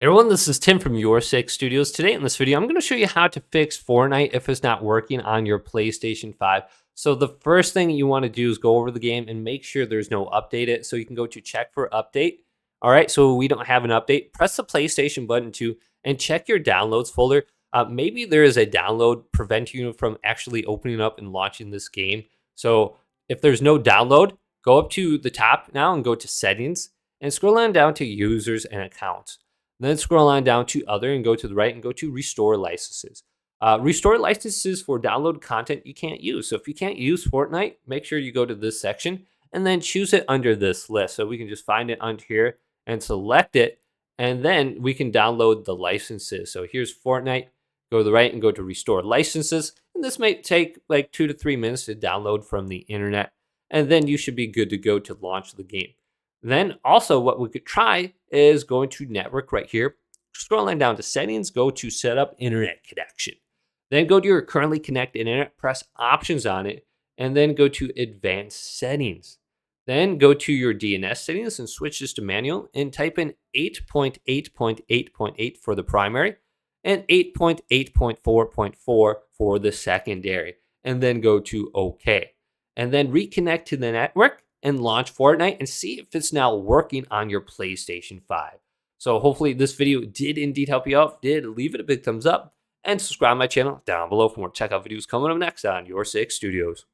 Everyone, this is Tim from Your Six Studios. Today in this video, I'm going to show you how to fix Fortnite if it's not working on your PlayStation 5. So the first thing you want to do is go over the game and make sure there's no update it. So you can go to check for update. All right, so we don't have an update. Press the PlayStation button too and check your downloads folder. Maybe there is a download preventing you from actually opening up and launching this game. So if there's no download, go up to the top now and go to settings and scroll on down to users and accounts. Then scroll on down to other and go to the right and go to restore licenses. Restore licenses for download content you can't use. So if you can't use Fortnite, make sure you go to this section and then choose it under this list. So we can just find it under here and select it. And then we can download the licenses. So here's Fortnite. Go to the right and go to restore licenses. And this might take like 2 to 3 minutes to download from the internet. And then you should be good to go to launch the game. Then also what we could try is going to network right here. Scrolling down to settings, go to set up internet connection. Then go to your currently connected internet, press options on it, and then go to advanced settings. Then go to your DNS settings and switch this to manual and type in 8.8.8.8 for the primary and 8.8.4.4 for the secondary. And then go to OK. And then reconnect to the network and launch Fortnite and see if it's now working on your PlayStation 5. So hopefully this video did indeed help you out. If it did, leave it a big thumbs up and subscribe to my channel down below for more checkout videos coming up next on Your Six Studios.